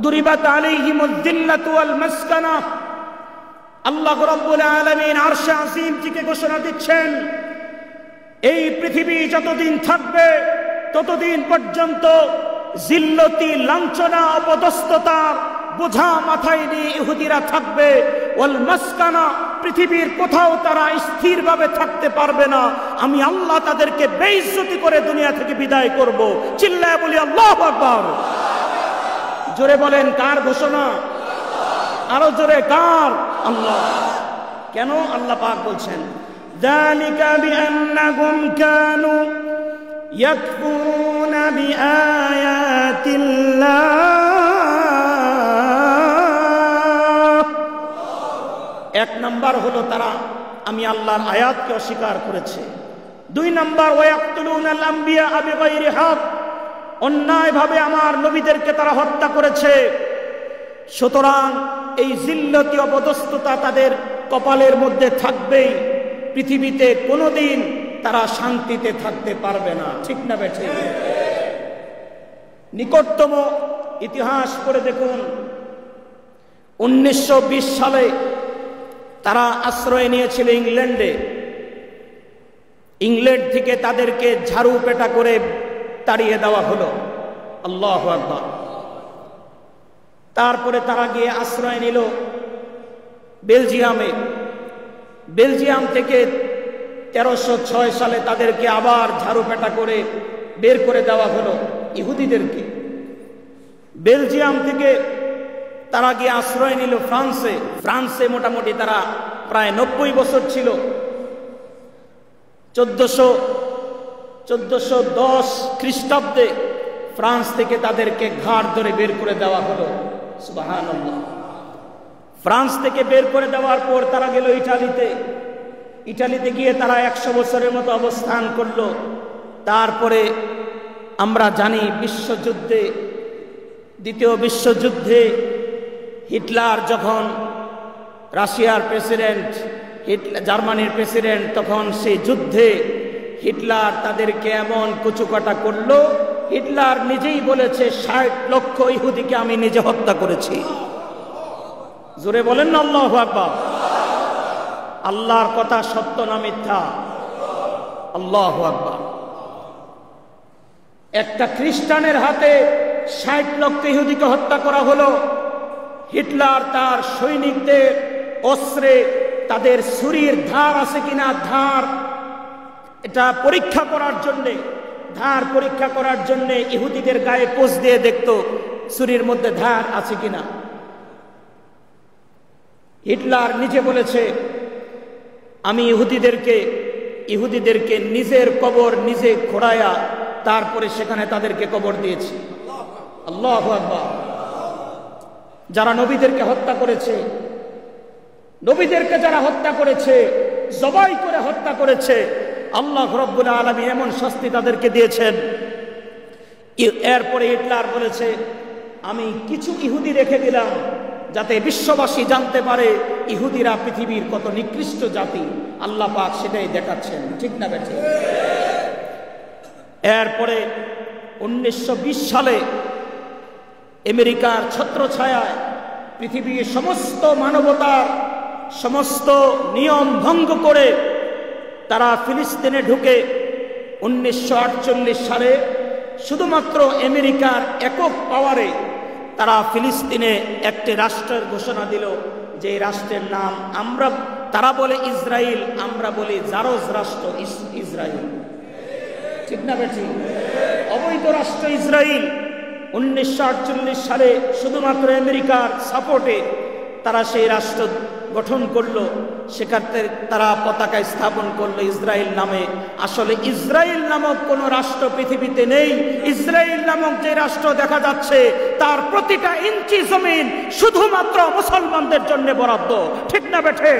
ضُرِبَتْ عَلَيْهِمُ الذِّلَّةُ وَالْمَسْكَنَةُ। আল্লাহ রাব্বুল আলামিন আরশে আজিম থেকে ঘোষণা দিচ্ছেন, এই পৃথিবী যতদিন থাকবে ততদিন পর্যন্ত জিল্লতি, লাঞ্ছনা, অপদস্থতার বোঝা মাথায় নিয়ে ইহুদিরা থাকবে। ওয়াল মাসকানা, পৃথিবীর কোথাও তারা স্থিরভাবে থাকতে পারবে না। আমি আল্লাহ তাদেরকে বেইজ্জতি করে দুনিয়া থেকে বিদায় করব। চিল্লায় বলি আল্লাহু আকবার। জোরে বলেন, কার ঘোষণা? আরো জোরে, কার? আল্লাহ। কেন? আল্লাহ পাক বলছেন, যালিকা বিআন্নাহুম কানু ইয়াকফুরুনা বিআয়াতিল্লাহ। 1 নাম্বার হলো তারা আমি আল্লাহর আয়াতকে অস্বীকার করেছে। 2 নাম্বার, ওয়ায়াকতুলুনাল আম্বিয়া বিগাইরি হক, অন্যায়ভাবে আমার নবীদেরকে তারা হত্যা করেছে। সুতরাং এই জিল্লতি, অপদস্থতা তাদের কপালের মধ্যে থাকবেই। পৃথিবীতে কোনোদিন তারা শান্তিতে থাকতে পারবে না। ঠিক না বেঠে? নিকটতম ইতিহাস পড়ে দেখুন, 1920 সালে তারা আশ্রয় নিয়েছিল ইংল্যান্ডে। ইংল্যান্ড থেকে তাদেরকে ঝাড়ু পেটা করে তাড়িয়ে দেওয়া হলো। আল্লাহু আকবার। তারপরে তারা গিয়ে আশ্রয় নিল বেলজিয়ামে। বেলজিয়াম থেকে 1306 সালে তাদেরকে আবার ঝাড়ু পেটা করে বের করে দেওয়া হলো ইহুদিদেরকে। বেলজিয়াম থেকে তারা গিয়ে আশ্রয় নিল ফ্রান্সে। ফ্রান্সে মোটামুটি তারা প্রায় 90 বছর ছিল। 1410 খ্রিস্টাব্দে ফ্রান্স থেকে তাদেরকে ঘাড় ধরে বের করে দেওয়া হলো। সুবহানাল্লাহ। ফ্রান্স থেকে বের করে দেওয়ার পর তারা গেল ইটালিতে। ইটালিতে গিয়ে তারা 100 বছরের মতো অবস্থান করলো। তারপরে আমরা জানি বিশ্বযুদ্ধে, দ্বিতীয় বিশ্বযুদ্ধে হিটলার যখন রাশিয়ার প্রেসিডেন্ট, জার্মানির প্রেসিডেন্ট, তখন সেই যুদ্ধে হিটলার তাদেরকে এমন কুচুকাটা করলো, হিটলার নিজেই বলেছে 60 লক্ষ ইহুদিকে আমি নিজে হত্যা করেছি। জোরে বলেন না আল্লাহু আকবার। আল্লাহর কথা সত্য না মিথ্যা? আল্লাহু আকবার। একটা খ্রিস্টানের হাতে 60 লক্ষ ইহুদিকে হত্যা করা হলো। হিটলার তার সৈনিকদের অস্ত্রে তাদের ছুরির ধার আছে কিনা, ধার এটা পরীক্ষা করার জন্যে, ধার পরীক্ষা করার জন্যে ইহুদিদের গায়ে পোঁচ দিয়ে দেখতো ছুরির মধ্যে ধার আছে কিনা। হিটলার নিজে বলেছে আমি ইহুদিদেরকে নিজের কবর নিজে খোঁড়ায়া তারপরে সেখানে তাদেরকে কবর দিয়েছি। আল্লাহু আকবার। যারা নবীদেরকে হত্যা করেছে, নবীদেরকে যারা হত্যা করেছে, জবাই করে হত্যা করেছে, আল্লাহ রাব্বুল আলামিন এমন শাস্তি তাদেরকে দিয়েছেন। এরপরে হিটলার বলেছে আমি কিছু ইহুদি রেখে দিলাম যাতে বিশ্ববাসী জানতে পারে ইহুদিরা পৃথিবীর কত নিকৃষ্ট জাতি। আল্লাহ পাক সেটাই দেখাচ্ছেন। ঠিক না বেঠিক? এরপরে 1920 সালে আমেরিকার ছত্রছায়ায় পৃথিবীর সমস্ত মানবতার সমস্ত নিয়ম ভঙ্গ করে তারা ফিলিস্তিনে ঢুকে 1948 সালে শুধুমাত্র আমেরিকার একক পাওয়ারে তারা ফিলিস্তিনে একটি রাষ্ট্রের ঘোষণা দিল, যে রাষ্ট্রের নাম তারা বলে ইসরায়েল, আমরা বলি জারজ রাষ্ট্র ইসরায়েল। ঠিক না বেঠিক? অবৈধ রাষ্ট্র ইসরায়েল 1948 সালে শুধুমাত্র আমেরিকার সাপোর্টে তারা সেই রাষ্ট্র গঠন করলো। সেখানে তারা পতাকা স্থাপন করলো ইসরায়েল নামে। আসলে ইসরায়েল নামক কোন রাষ্ট্র পৃথিবীতে নেই। ইসরায়েল নামক যে রাষ্ট্র দেখা যাচ্ছে তার প্রতিটা ইঞ্চি জমিন শুধুমাত্র মুসলমানদের জন্য বরাদ্দ। ঠিক না বেঠে?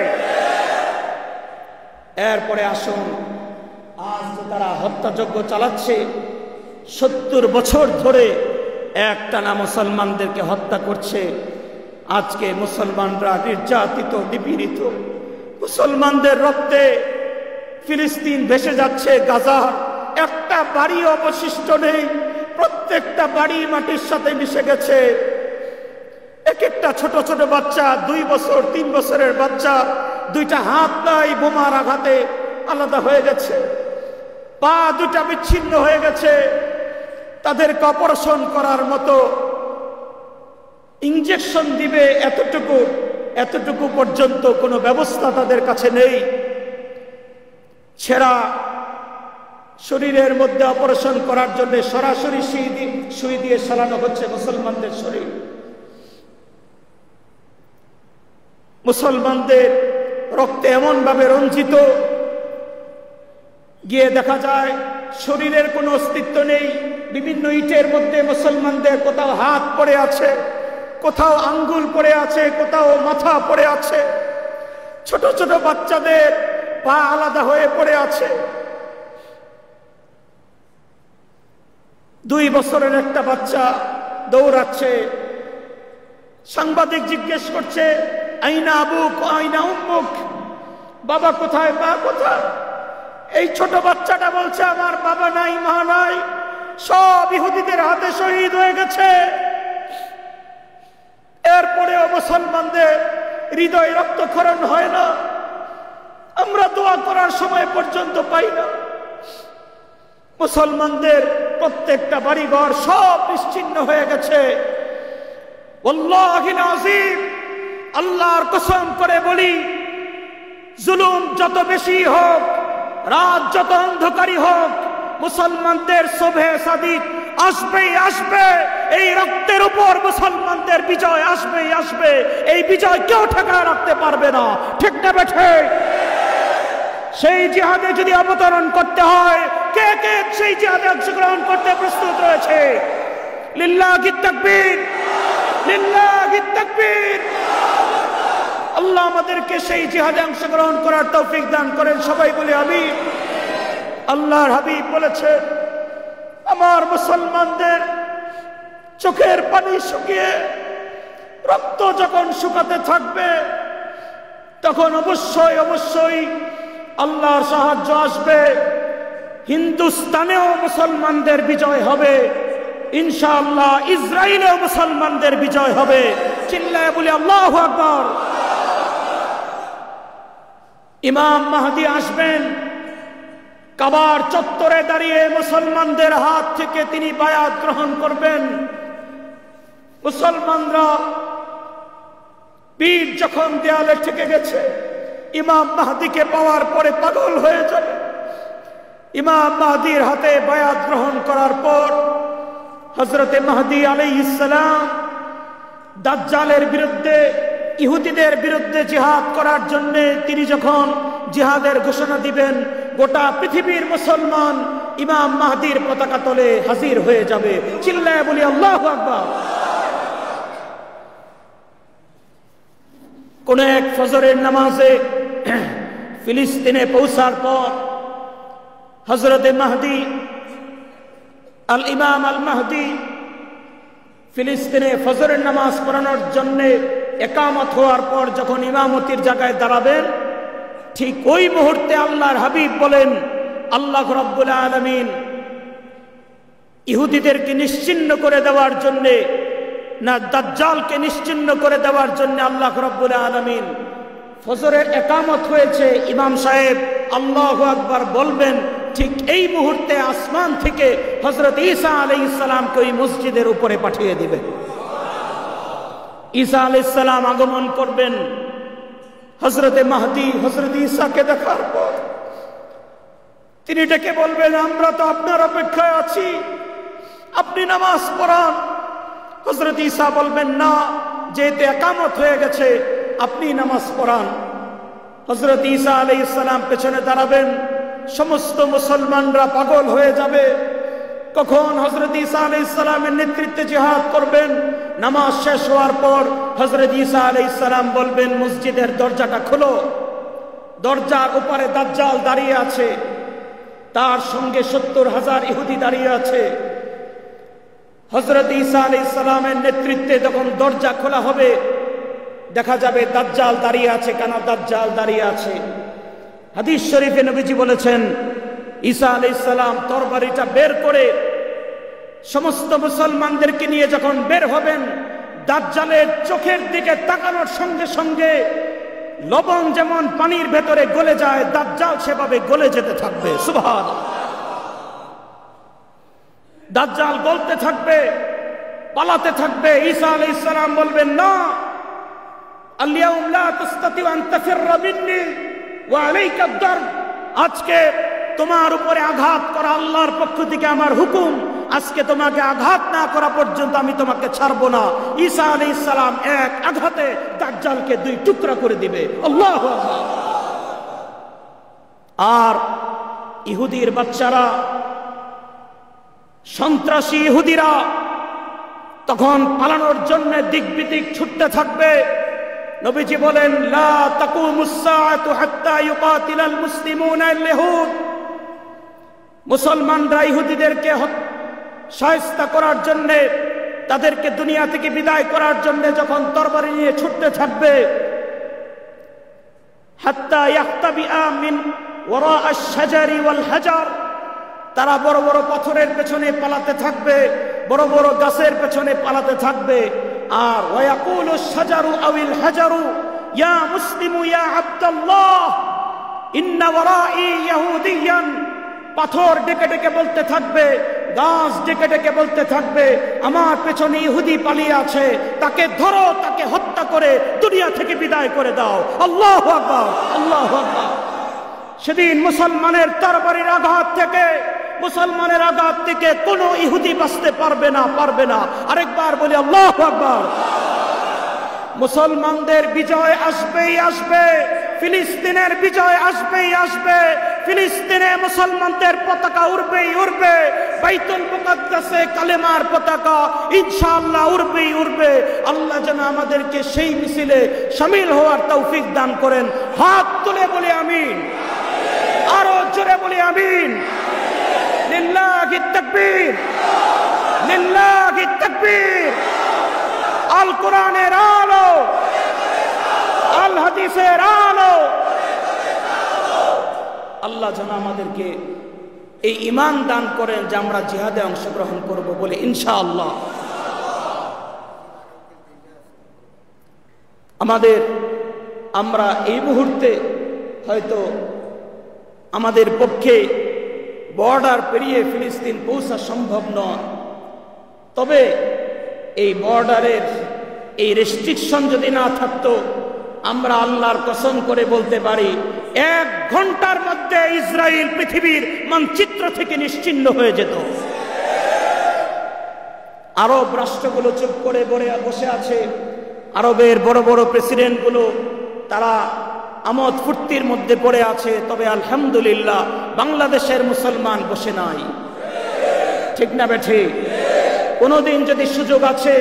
এরপরে আসুন, আজ তারা হত্যাযজ্ঞ চালাচ্ছে। 70 বছর ধরে একটানা মুসলমানদেরকে হত্যা করছে। আজকে মুসলমানরা নির্যাতিত, নিপীড়িত। মুসলমানদের রক্তে ফিলিস্তিন ভেসে যাচ্ছে। গাজার একটা বাড়ি অবশিষ্ট নেই। প্রত্যেকটা বাড়ি মাটির সাথে মিশে গেছে। এক একটা ছোট ছোট বাচ্চা, 2 বছর 3 বছরের বাচ্চা, 2টা হাত নাই বোমার আঘাতে আলাদা হয়ে গেছে। পা 2টা বিচ্ছিন্ন হয়ে গেছে। তাদেরকে অপারেশন করার মতো ইনজেকশন দিবে এতটুকু পর্যন্ত কোনো ব্যবস্থা তাদের কাছে নেই। ছেঁড়া শরীরের মধ্যে অপারেশন করার জন্য সরাসরি সুই দিয়ে সারানো হচ্ছে মুসলমানদের শরীর। মুসলমানদের রক্তে এমন ভাবে রঞ্জিত, গিয়ে দেখা যায় শরীরের কোনো অস্তিত্ব নেই। বিভিন্ন ইটের মধ্যে মুসলমানদের কোথাও হাত পড়ে আছে, কোথাও আঙ্গুল পড়ে আছে, কোথাও মাথা পড়ে আছে। ছোট ছোট বাচ্চাদের পা আলাদা হয়ে পড়ে আছে। 2 বছরের একটা বাচ্চা দৌড়াচ্ছে। সাংবাদিক জিজ্ঞেস করছে আইনা আবুক আইনা উম্মুক, বাবা কোথায়, মা কোথায়? এই ছোট বাচ্চাটা বলছে আমার বাবা নাই, মা নাই, সব ইহুদিদের হাতে শহীদ হয়ে গেছে। এরপরেও মুসলমানদের হৃদয় রক্তক্ষরণ হয় না, আমরা দোয়া করার সময় পর্যন্ত পাই না। মুসলমানদের প্রত্যেকটা বাড়িঘর সব নিশ্চিহ্ন হয়ে গেছে। ওয়াল্লাহিল আযীম, আল্লাহর কসম করে বলি, জুলুম যত বেশি হোক, রাত যত অন্ধকারী হোক, মুসলমানদের শোভে সাদিক আসবেই আসবে। এই রক্তের উপর মুসলমানদের বিজয় আসবেই আসবে। এই বিজয় কেউ ঠেকায় রাখতে পারবে না, ঠিক না বেঠে? সেই জিহাদে যদি অবতরণ করতে হয়, কে কে সেই জিহাদে অংশগ্রহণ করতে প্রস্তুত রয়েছে? লিল্লাহি তাকবীর, লিল্লাহি তাকবীর। আল্লাহ আমাদেরকে সেই জিহাদে অংশগ্রহণ করার তৌফিক দান করেন, সবাই বলি আমিন। আল্লাহর হাবিব বলেছেন, আমার মুসলমানদের চোখের পানি শুকিয়ে রক্ত যখন শুকাতে থাকবে, তখন অবশ্যই অবশ্যই আল্লাহর সাহায্য আসবে। হিন্দুস্তানেও মুসলমানদের বিজয় হবে ইনশাআল্লাহ, ইসরায়েলেও মুসলমানদের বিজয় হবে। চিল্লায় বলি আল্লাহু আকবার। ইমাম মাহদী আসবেন, কাবার চত্বরে দাঁড়িয়ে মুসলমানদের হাত থেকে তিনি বায়াত গ্রহণ করবেন। মুসলমানরা পীর যখন দেয়ালে ঠেকে গেছে, ইমাম মাহদীকে পাওয়ার পরে পাগল হয়ে যাবে। ইমাম মাহদীর হাতে বায়াত গ্রহণ করার পর হযরতে মাহদী আলাইহিস সালাম দাজ্জালের বিরুদ্ধে, ইহুদিদের বিরুদ্ধে জিহাদ করার জন্য তিনি যখন জিহাদের ঘোষণা দিবেন, গোটা পৃথিবীর মুসলমান ইমাম মাহদীর পতাকা তলে হাজির হয়ে যাবে। চিল্লায় বলি আল্লাহু আকবার। কোন এক ফজরের নামাজে ফিলিস্তিনে পৌঁছার পর হযরতে মাহদী আল ইমাম আল মাহদী ফিলিস্তিনে ফজরের নামাজ পড়ানোর জন্য একামত হওয়ার পর যখন ইমামতির জায়গায় দাঁড়াবেন, ঠিক ওই মুহূর্তে আল্লাহর হাবিব বলেন, আল্লাহ রাব্বুল আলামিন ইহুদিদেরকে নিশ্চিহ্ন করে দেওয়ার জন্য, না দাজ্জালকে নিশ্চিহ্ন করে দেওয়ার জন্য আল্লাহ রাব্বুল আলামিন ফজরের একামত হয়েছে, ইমাম সাহেব আল্লাহু আকবার বলবেন, ঠিক এই মুহূর্তে আসমান থেকে হযরত ঈসা আলাইহিস সালামকে ওই মসজিদের উপরে পাঠিয়ে দিবে। ঈসা আলাইহিস সালাম আগমন করবেন। হযরতে মাহদী হযরত ঈসাকে দেখার পর তিনি ডেকে বলবেন, আমরা তো আপনার অপেক্ষায় আছি, আপনি নামাজ পড়ান। হযরত ঈসা বলবেন, না, যেহেতু একামত হয়ে গেছে আপনি নামাজ পড়ান। হযরত ঈসা আলাইহিস সালাম পেছনে দাঁড়াবেন, সমস্ত মুসলমানরা পাগল হয়ে যাবে। কখন হযরত ঈসা আলাইহিস সালামের নেতৃত্বে জিহাদ করবেন। নামাজ শেষ হওয়ার পর হযরত ঈসা আলাইহিস সালাম বলবেন, মসজিদের দরজাটা খোলো। দরজার উপরে দাজ্জাল দাঁড়িয়ে আছে, তার সঙ্গে 70,000 ইহুদি দাঁড়িয়ে আছে। হযরত ঈসা আলাইহিস সালামের নেতৃত্বে যখন দরজা খোলা হবে, দেখা যাবে দাজ্জাল দাঁড়িয়ে আছে। কেন দাজ্জাল দাঁড়িয়ে আছে? হাদিস শরীফে নবীজি বলেছেন, ঈসা আলাইহিস সালাম তরবারিটা বের করে সমস্ত মুসলমানদেরকে নিয়ে যখন বের হবেন, দাজ্জালের চোখের দিকে তাকানোর সঙ্গে সঙ্গে লবণ যেমন পানির ভেতরে গলে যায়, দাজ্জাল সেভাবে গলে যেতে থাকবে। সুবহানাল্লাহ। দাজ্জাল গলতে থাকবে, পালাতে থাকবে। ঈসা আলাইহিস সালাম বলবেন, না, আল-ইয়াউম লা তাস্তাতিউ আন তাফিররা মিন্নী ওয়া আলাইকা আদ-দারব। আজকে তোমার উপরে আঘাত করা আল্লাহর পক্ষ থেকে আমার হুকুম, আজকে তোমাকে আঘাত না করা পর্যন্ত আমি তোমাকে ছাড়বো না। ঈসা আলাইহিস সালাম এক আঘাতে দাজ্জালকে 2 টুকরা করে দিবে। আল্লাহু আকবার। আর ইহুদির বাচ্চারা, সন্ত্রাসী ইহুদিরা তখন পালানোর জন্য দিক বিদিক ছুটতে থাকবে। নবীজি বলেন, লা তাকুমুস সাআতু হাত্তা ইউকাতিলাল মুসলিমুনা আল-ইহুদ। মুসলমানরা ইহুদিদেরকে শায়েস্তা করার জন্য, তাদেরকে দুনিয়া থেকে বিদায় করার জন্য যখন তরবারি নিয়ে ছুটতে থাকবে, হাত্তা ইয়াহতাবিআ মিন ওয়ারা আশ-শাজারি ওয়াল হাজার, তারা বড় বড় পাথরের পেছনে পালাতে থাকবে, বড় বড় গাছের পেছনে পালাতে থাকবে। আর ওয়ায়াকুলু আশ-শাজারু আউল হাজারু ইয়া মুসলিমু ইয়া আব্দুল্লাহ ইন্না ওয়ারাই ইয়াহুদিয়ান, পাথর ডেকে ডেকে বলতে থাকবে, গাছ ডেকে ডেকে বলতে থাকবে, আমার পেছনে ইহুদি পালিয়ে আছে, তাকে ধরো, তাকে হত্যা করে দুনিয়া থেকে বিদায় করে দাও। আল্লাহু আকবার, আল্লাহু আকবার। সেদিন মুসলমানের তরবারির আঘাত থেকে, মুসলমানের আঘাত থেকে কোনো ইহুদি বাঁচতে পারবে না, পারবে না। আরেকবার বলি আল্লাহু আকবার। মুসলমানদের বিজয় আসবেই আসবে, ফিলিস্তিনের বিজয় আসবেই আসবে, ফিলিস্তিনে মুসলমানদের পতাকা উড়বেই উড়বে, বাইতুল মুকাদ্দাসে কালেমার পতাকা ইনশাআল্লাহ উড়বেই উড়বে। আল্লাহ যেন আমাদেরকে সেই মিছিলে শামিল হওয়ার তৌফিক দান করেন। হাত তুলে বলি আমিন, আরো জোরে বলি আমিন। লিল্লাহি তাকবীর, লিল্লাহি তাকবীর। আল কোরআনের আলো, আল হাদিসের আলো। আল্লাহ যেন আমাদেরকে এই ঈমান দান করেন যে আমরা জিহাদে অংশগ্রহণ করব বলে ইনশাআল্লাহ। আমরা এই মুহূর্তে হয়তো আমাদের পক্ষে বর্ডার পেরিয়ে ফিলিস্তিন পৌঁছা সম্ভব নয়, তবে এই বর্ডারের এই রেস্ট্রিকশন যদি না থাকতো, আমরা আল্লাহর কসম করে বলতে পারি 1 ঘন্টার মধ্যে ইসরায়েল পৃথিবীর মানচিত্র থেকে নিশ্চিহ্ন হয়ে যেত। আরব রাষ্ট্রগুলো চুপ করে বসে আছে, আরবের বড় বড় প্রেসিডেন্টগুলো তারা আমোদ ফুর্তির মধ্যে পড়ে আছে। তবে আলহামদুলিল্লাহ বাংলাদেশের মুসলমান বসে নাই, ঠিক না বেঠি? কোনোদিন যদি সুযোগ আছে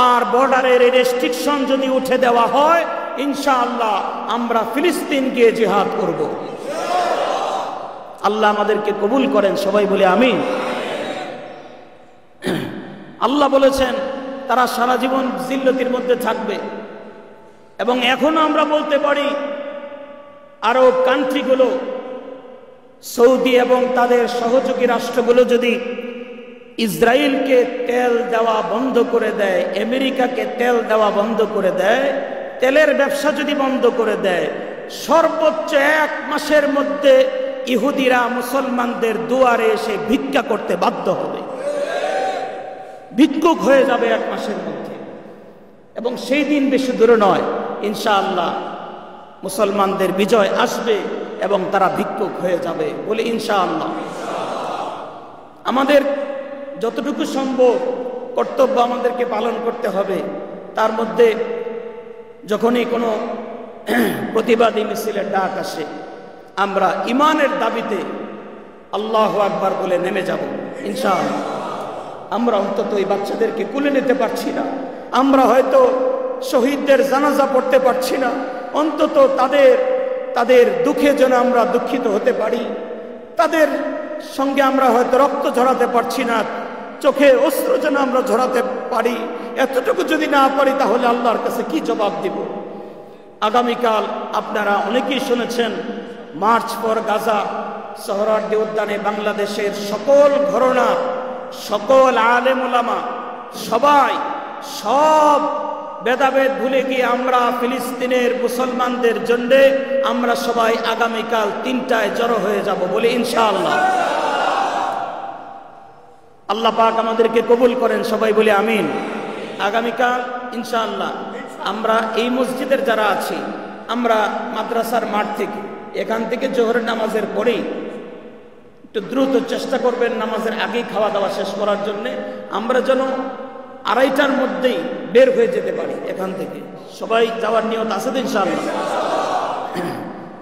আর বর্ডারের রেস্ট্রিকশন যদি উঠে দেওয়া হয়, ইনশাআল্লাহ আমরা ফিলিস্তিন গিয়ে জিহাদ করব। আল্লাহ আমাদেরকে কবুল করেন, সবাই বলে আমিন। আল্লাহ বলেছেন তারা সারা জীবন জিল্লতির মধ্যে থাকবে, এবং এখনো আমরা বলতে পারি আরব কান্ট্রিগুলো, সৌদি এবং তাদের সহযোগী রাষ্ট্রগুলো যদি ইসরায়েলকে তেল দেওয়া বন্ধ করে দেয়, আমেরিকাকে তেল দেওয়া বন্ধ করে দেয়, তেলের ব্যবসা যদি বন্ধ করে দেয়, সর্বোচ্চ 1 মাসের মধ্যে ইহুদিরা মুসলমানদের দুয়ারে এসে ভিক্ষা করতে বাধ্য হবে, ভিক্ষুক হয়ে যাবে 1 মাসের মধ্যে। এবং সেই দিন বেশি দূরে নয়, ইনশাআল্লাহ মুসলমানদের বিজয় আসবে এবং তারা ভিক্ষুক হয়ে যাবে বলে ইনশাআল্লাহ। আমাদের যতটুকু সম্ভব কর্তব্য আমাদেরকে পালন করতে হবে। তার মধ্যে যখনই কোনো প্রতিবাদী মিছিলের ডাক আসে, আমরা ইমানের দাবিতে আল্লাহু আকবার বলে নেমে যাব ইনশাআল্লাহ। আমরা অন্তত এই বাচ্চাদেরকে কুলে নিতে পারছি না, আমরা হয়তো শহীদদের জানাজা পড়তে পারছি না, অন্তত তাদের দুঃখে যেন আমরা দুঃখিত হতে পারি। তাদের সঙ্গে আমরা হয়তো রক্ত ঝরাতে পারছি না, চোখে অশ্রু যেন আমরা ঝরাতে পারি। এতটুকু যদি না পারি তাহলে আল্লাহর কাছে কি জবাব দিব? আগামীকাল আপনারা অনেকেই শুনেছেন, মার্চ ফর গাজা সোহরাওয়ার্দী উদ্যানে বাংলাদেশের সকল ঘরানা, সকল আলেম ওলামা, সব ভেদাভেদ ভুলে গিয়ে আমরা ফিলিস্তিনের মুসলমানদের জন্য আমরা সবাই আগামীকাল 3টায় জড়ো হয়ে যাব বলে ইনশাআল্লাহ। আল্লাহ পাক আমাদেরকে কবুল করেন, সবাই বলে আমিন। আগামীকাল ইনশাআল্লাহ আমরা এই মসজিদের যারা আছি, আমরা মাদ্রাসার মাঠ থেকে, এখান থেকে জোহরের নামাজের পরেই একটু দ্রুত চেষ্টা করবেন নামাজের আগেই খাওয়া দাওয়া শেষ করার জন্যে, আমরা যেন 2:30টার মধ্যেই বের হয়ে যেতে পারি এখান থেকে। সবাই যাওয়ার নিয়ত আছে তো ইনশাআল্লাহ?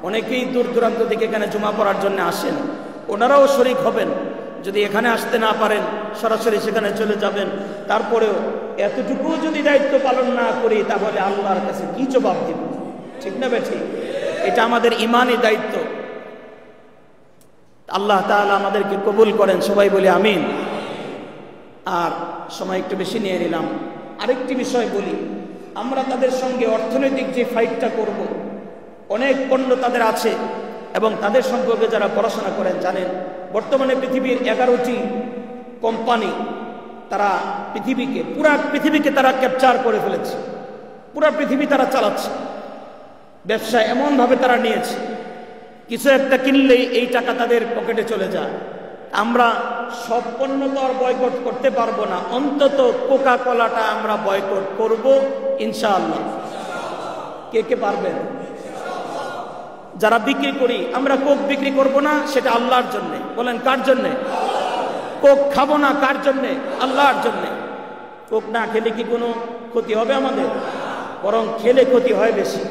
অনেকেই দূর দূরান্ত থেকে এখানে জুমা পড়ার জন্য আসেন, ওনারাও শরীক হবেন। যদি এখানে আসতে না পারেন সরাসরি সেখানে চলে যাবেন। তারপরেও এতটুকু যদি দায়িত্ব পালন না করি তাহলে আল্লাহর কাছে কি জবাব দিব? ঠিক না বেঠি? এটা আমাদের ইমানি দায়িত্ব। আল্লাহ তাআলা আমাদেরকে কবুল করেন, সবাই বলি আমিন। আর সময় একটু বেশি নিয়ে নিলাম। আরেকটি বিষয় বলি, আমরা তাদের সঙ্গে অর্থনৈতিক যে ফাইটটা করব, অনেক পণ্য তাদের আছে এবং তাদের সম্পর্কে যারা পড়াশোনা করেন জানেন বর্তমানে পৃথিবীর 11টি কোম্পানি তারা পুরা পৃথিবীকে তারা ক্যাপচার করে ফেলেছে, পুরা পৃথিবী তারা চালাচ্ছে। ব্যবসা এমনভাবে তারা নিয়েছে, কিছু একটা কিনলেই এই টাকা তাদের পকেটে চলে যায়। আমরা সব পণ্য তো আর বয়কট করতে পারবো না, অন্তত কোকা কোলাটা আমরা বয়কট করব ইনশাআল্লাহ। কে কে পারবেন? যারা বিক্রি করি আমরা কোক বিক্রি করব না, সেটা আল্লাহর জন্যে। বলেন কার জন্যে? কোক খাবো না কার জন্যে? আল্লাহর জন্যে। কোক না খেলে কি কোনো ক্ষতি হবে আমাদের? বরং খেলে ক্ষতি হয় বেশি,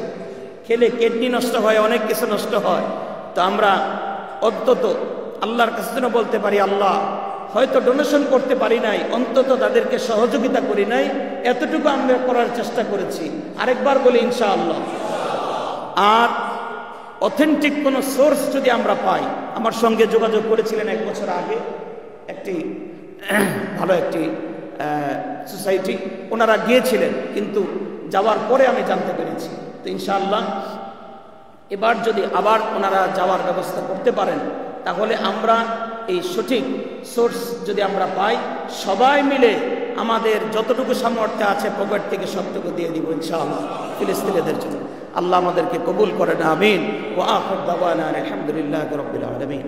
খেলে কিডনি নষ্ট হয়, অনেক কিছু নষ্ট হয়। তো আমরা অন্তত আল্লাহর কাছে যেন বলতে পারি, আল্লাহ হয়তো ডোনেশন করতে পারি নাই, অন্তত তাদেরকে সহযোগিতা করি নাই, এতটুকু আমরা করার চেষ্টা করেছি। আরেকবার বলি ইনশাআল্লাহ। আর অথেন্টিক কোনো সোর্স যদি আমরা পাই, আমার সঙ্গে যোগাযোগ করেছিলেন 1 বছর আগে একটি ভালো একটি সোসাইটি, ওনারা গিয়েছিলেন, কিন্তু যাওয়ার পরে আমি জানতে পেরেছি। তো ইনশাআল্লাহ এবার যদি আবার ওনারা যাওয়ার ব্যবস্থা করতে পারেন, তাহলে আমরা এই সঠিক সোর্স যদি আমরা পাই, সবাই মিলে আমাদের যতটুকু সামর্থ্য আছে পকেট থেকে সবটুকু দিয়ে দিব ইনশাআল্লাহ ফিলিস্তিনিদের জন্য। আল্লাহ আমাদেরকে কবুল করেন, আমিন। ওয়া আখির দাওয়ানা আলহামদুলিল্লাহি রাব্বিল আলামিন।